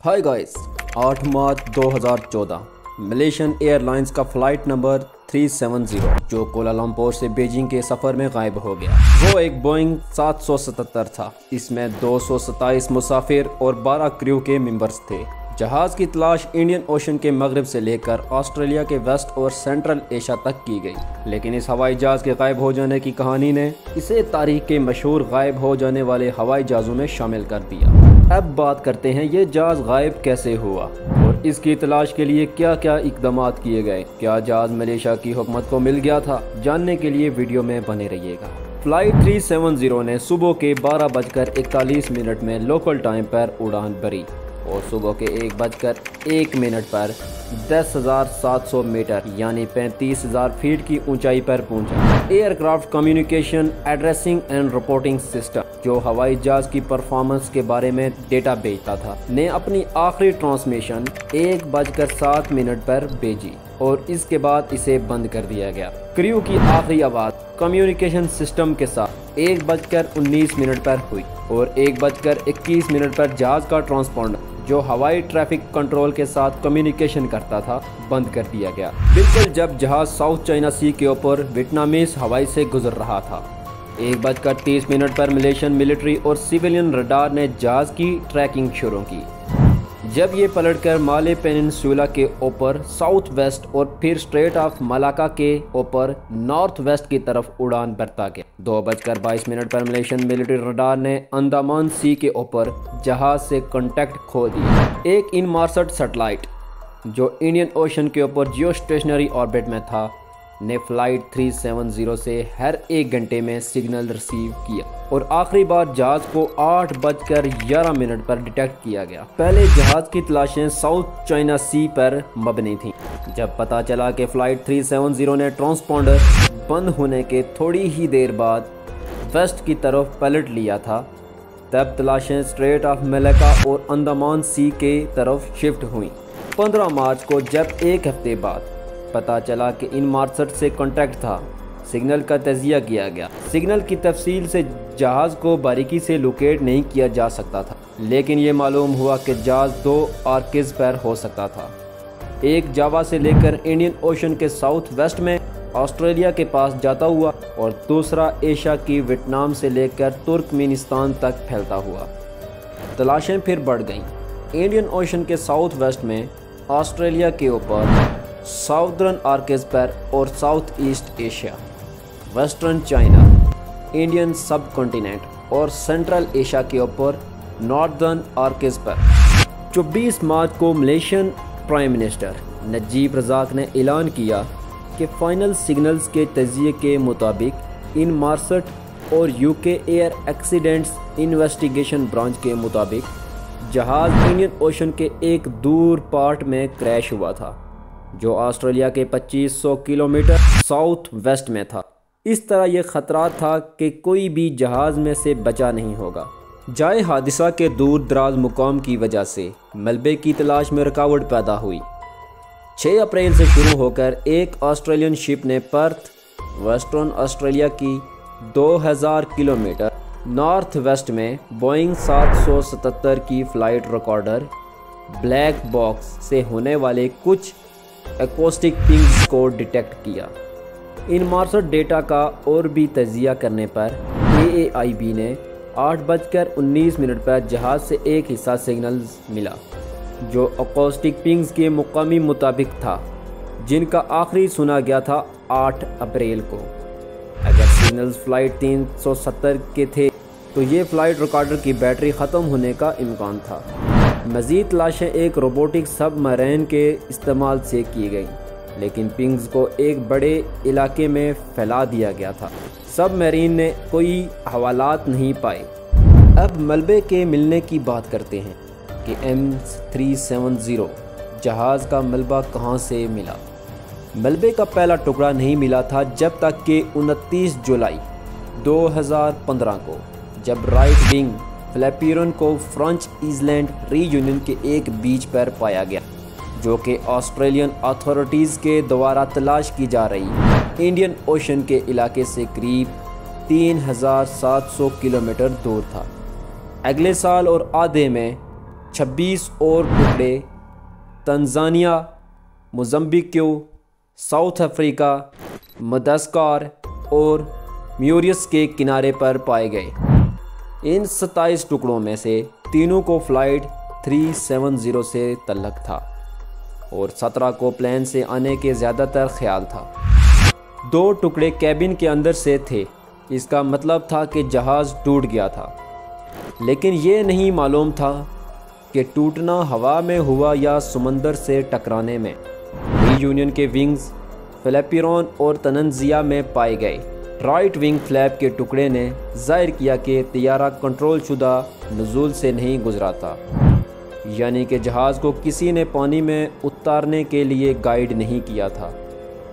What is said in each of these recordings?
Hi guys, 8 मार्च 2014 Malaysian airlines का flight number 370 जो Kuala Lumpur से बीजिंग के सफ़र में गायब हो गया। वो एक बोइंग 777 था। इसमें 227 मुसाफिर और 12 क्रू के मेंबर्स थे। जहाज़ की तलाश इंडियन ओशन के मगरब से लेकर ऑस्ट्रेलिया के वेस्ट और सेंट्रल एशिया तक की गई, लेकिन इस हवाई जहाज़ के गायब हो जाने की कहानी ने इसे तारीख के मशहूर गायब हो जाने वाले हवाई जहाज़ों में शामिल कर दिया। अब बात करते हैं ये जहाज़ गायब कैसे हुआ और इसकी तलाश के लिए क्या क्या इकदाम किए गए। क्या जहाज़ मलेशिया की हुकूमत को मिल गया था? जानने के लिए वीडियो में बने रहिएगा। फ्लाइट 370 ने सुबह के 12:41 में लोकल टाइम पर उड़ान भरी और सुबह के 1:01 पर 10,700 मीटर यानी 35,000 फीट की ऊंचाई पर पहुंचा। Aircraft communication addressing and reporting system, जो हवाई जहाज की परफॉर्मेंस के बारे में डेटा भेजता था, ने अपनी आखिरी ट्रांसमिशन 1:07 पर भेजी और इसके बाद इसे बंद कर दिया गया। क्रू की आखिरी आवाज़ कम्युनिकेशन सिस्टम के साथ 1:19 पर हुई और 1:21 पर जहाज का ट्रांसपोंडर, जो हवाई ट्रैफिक कंट्रोल के साथ कम्युनिकेशन करता था, बंद कर दिया गया। बिल्कुल जब जहाज साउथ चाइना सी के ऊपर वियतनामीज हवाई से गुजर रहा था। 1:30 पर मलेशियन मिलिट्री और सिविलियन रडार ने जहाज की ट्रैकिंग शुरू की। जब ये पलटकर माले पेनिनसुला के ऊपर साउथ वेस्ट और फिर स्ट्रेट ऑफ मलाका के ऊपर नॉर्थ वेस्ट की तरफ उड़ान भरता गया। 2:22 पर मलेशियन मिलिट्री रडार ने अंडमान सी के ऊपर जहाज से कांटेक्ट खो दिया। एक इनमार्सड सैटेलाइट जो इंडियन ओशन के ऊपर जियो स्टेशनरी ऑर्बिट में था ने फ्लाइट 370 से हर 1 घंटे में सिग्नल रिसीव किया और आखिरी बार जहाज को 8:11 पर डिटेक्ट किया गया। पहले जहाज की तलाशें साउथ चाइना सी पर मबनी थीं। जब पता चला कि फ्लाइट 370 ने ट्रांसपोंडर बंद होने के थोड़ी ही देर बाद वेस्ट की तरफ पलट लिया था, तब तलाशें स्ट्रेट ऑफ मलाका और अंडमान सी के तरफ शिफ्ट हुई। 15 मार्च को जब एक हफ्ते बाद पता चला कि इनमार्सड से कांटेक्ट था, सिग्नल का तजिया किया गया। सिग्नल की तफसील से जहाज़ को बारीकी से लोकेट नहीं किया जा सकता था, लेकिन ये मालूम हुआ कि जहाज़ 2 आर्किड्स पर हो सकता था। एक जावा से लेकर इंडियन ओशन के साउथ वेस्ट में ऑस्ट्रेलिया के पास जाता हुआ और दूसरा एशिया की वियतनाम से लेकर तुर्कमेनिस्तान तक फैलता हुआ। तलाशें फिर बढ़ गईं। इंडियन ओशन के साउथ वेस्ट में ऑस्ट्रेलिया के ऊपर, साउदर्न आर्किड्स पर और south east Asia, western China, Indian subcontinent और सेंट्रल एशिया के ऊपर नॉर्दर्न आर्किड्स पर। 24 मार्च को Malaysian prime minister Najib Razak ने ऐलान किया कि फाइनल सिग्नल्स के तजिए के मुताबिक इनमार्सड और UK air accidents investigation branch के मुताबिक जहाज़ इंडियन ओशन के एक दूर पार्ट में क्रैश हुआ था, जो ऑस्ट्रेलिया के 2500 किलोमीटर साउथ वेस्ट में था। इस तरह यह खतरा था कि कोई भी जहाज़ में से बचा नहीं होगा। जाए हादसा के दूर दराज मुकाम की वजह से मलबे की तलाश में रुकावट पैदा हुई। 6 अप्रैल से शुरू होकर एक ऑस्ट्रेलियन शिप ने पर्थ, वेस्टर्न ऑस्ट्रेलिया की 2000 किलोमीटर नॉर्थ वेस्ट में बोइंग 777 की फ़्लाइट रिकॉर्डर ब्लैक बॉक्स से होने वाले कुछ एकॉस्टिक पिंग्स को डिटेक्ट किया। इनमार्सड डेटा का और भी तजिया करने पर AAIB ने 8:19 पर जहाज़ से एक हिस्सा सिग्नल्स मिला, जो एकॉस्टिक पिंग्स के मुकामी मुताबिक था, जिनका आखिरी सुना गया था 8 अप्रैल को। अगर सिग्नल्स फ्लाइट 370 के थे तो ये फ्लाइट रिकॉर्डर की बैटरी ख़त्म होने का इम्कान था। मज़ीद तलाशें एक रोबोटिक सबमरीन के इस्तेमाल से की गई, लेकिन पिंग्स को एक बड़े इलाके में फैला दिया गया था। सबमरीन ने कोई हवालात नहीं पाए। अब मलबे के मिलने की बात करते हैं कि M370 जहाज़ का मलबा कहाँ से मिला। मलबे का पहला टुकड़ा नहीं मिला था जब तक कि 29 जुलाई 2015 को, जब राइट विंग फ्लैपियरन को फ्रेंच आइलैंड रीयूनियन के एक बीच पर पाया गया, जो कि ऑस्ट्रेलियन अथॉरिटीज़ के द्वारा तलाश की जा रही इंडियन ओशन के इलाके से करीब 3700 किलोमीटर दूर था। अगले साल और आधे में 26 और टुकड़े तंजानिया, मोज़म्बिक्यू, साउथ अफ्रीका, मदागास्कर और मॉरिशस के किनारे पर पाए गए। इन 27 टुकड़ों में से 3 को फ़्लाइट 370 से तल्लक था और 17 को प्लेन से आने के ज़्यादातर ख्याल था। 2 टुकड़े कैबिन के अंदर से थे। इसका मतलब था कि जहाज़ टूट गया था, लेकिन ये नहीं मालूम था कि टूटना हवा में हुआ या समंदर से टकराने में। यूनियन के विंग्स फ्लैपिरॉन और तनंजिया में पाए गए। राइट विंग फ्लैप के टुकड़े ने जाहिर किया कि तैयारा कंट्रोल शुदा नुज़ूल से नहीं गुजरा था, यानी कि जहाज़ को किसी ने पानी में उतारने के लिए गाइड नहीं किया था।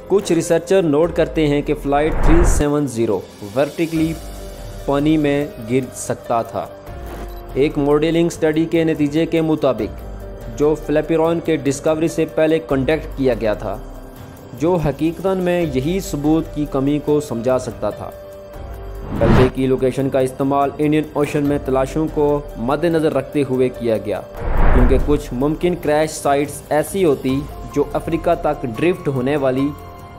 कुछ रिसर्चर नोट करते हैं कि फ़्लाइट 370 वर्टिकली पानी में गिर सकता था। एक मॉडलिंग स्टडी के नतीजे के मुताबिक, जो फ्लैपिरॉन के डिस्कवरी से पहले कंडक्ट किया गया था, जो हकीकतन में यही सबूत की कमी को समझा सकता था। मलबे की लोकेशन का इस्तेमाल इंडियन ओशन में तलाशों को मद्देनज़र रखते हुए किया गया, क्योंकि कुछ मुमकिन क्रैश साइट्स ऐसी होती जो अफ्रीका तक ड्रिफ्ट होने वाली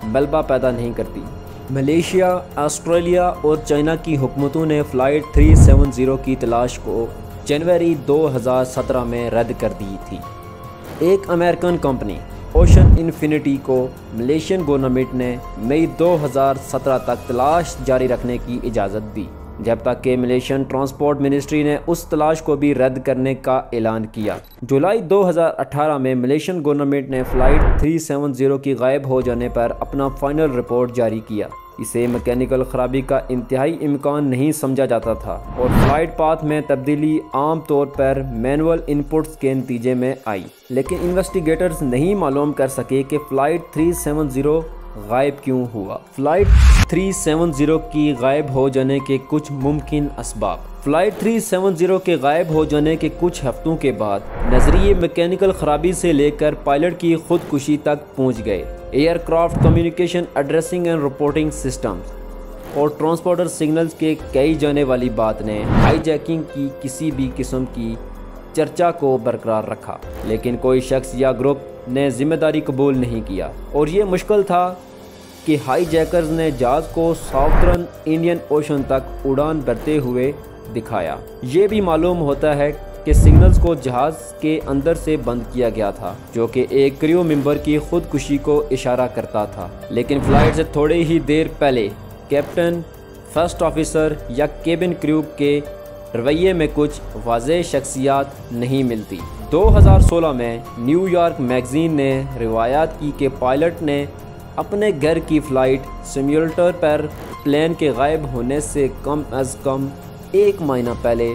मलबा पैदा नहीं करती। मलेशिया, ऑस्ट्रेलिया और चाइना की हुकूमतों ने फ़्लाइट 370 की तलाश को जनवरी 2017 में रद्द कर दी थी। एक अमेरिकन कंपनी ओशन इन्फिनिटी को मलेशियन गवर्नमेंट ने मई 2017 तक तलाश जारी रखने की इजाज़त दी, जब तक कि मलेशियन ट्रांसपोर्ट मिनिस्ट्री ने उस तलाश को भी रद्द करने का ऐलान किया। जुलाई 2018 में मलेशियन गवर्नमेंट ने फ़्लाइट 370 की गायब हो जाने पर अपना फाइनल रिपोर्ट जारी किया। इसे मैकेनिकल ख़राबी का इंतहाई इम्कान नहीं समझा जाता था और फ़्लाइट पाथ में तब्दीली आम तौर पर मैनुअल इनपुट्स के नतीजे में आई, लेकिन इन्वेस्टिगेटर्स नहीं मालूम कर सके कि फ़्लाइट 370 गायब क्यों हुआ। फ़्लाइट 370 की गायब हो जाने के कुछ मुमकिन असबाब। फ़्लाइट 370 के गायब हो जाने के कुछ हफ्तों के बाद नज़रिए मैकेनिकल ख़राबी से लेकर पायलट की खुदकुशी तक पहुंच गए। Aircraft communication addressing and reporting systems और ट्रांसपोर्टर सिग्नल्स के कही जाने वाली बात ने हाईजैकिंग की किसी भी किस्म की चर्चा को बरकरार रखा, लेकिन कोई शख्स या ग्रुप ने जिम्मेदारी कबूल नहीं किया और ये मुश्किल था कि हाईजैकर्स ने जहाज़ को साउथर्न इंडियन ओशन तक उड़ान भरते हुए दिखाया। ये भी मालूम होता है कि सिग्नल्स को जहाज़ के अंदर से बंद किया गया था, जो कि एक क्रू मेंबर की खुदकुशी को इशारा करता था। लेकिन फ़्लाइट से थोड़े ही देर पहले कैप्टन, फर्स्ट ऑफिसर या केबिन क्रू के रवैये में कुछ वाज़ेह शख्सियात नहीं मिलती। 2016 में न्यूयॉर्क मैगज़ीन ने रिवायत की कि पायलट ने अपने घर की फ़्लाइट सिम्युलेटर पर प्लेन के गायब होने से कम अज़ कम 1 महीना पहले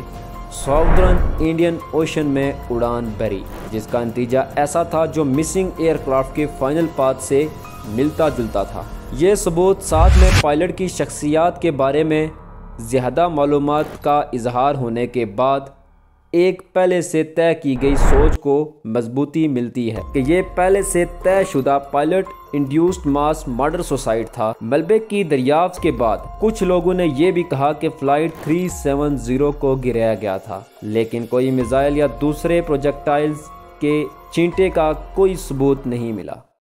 साउदर्न इंडियन ओशन में उड़ान भरी, जिसका नतीजा ऐसा था जो मिसिंग एयरक्राफ्ट के फाइनल पाथ से मिलता जुलता था। ये सबूत साथ में पायलट की शख्सियात के बारे में ज़्यादा मालूमात का इजहार होने के बाद एक पहले से तय की गई सोच को मजबूती मिलती है कि ये पहले से तयशुदा pilot induced mass murder suicide था। मलबे की दरियाफ्त के बाद कुछ लोगों ने यह भी कहा कि फ़्लाइट 370 को गिराया गया था, लेकिन कोई मिसाइल या दूसरे प्रोजेक्टाइल्स के चींटे का कोई सबूत नहीं मिला।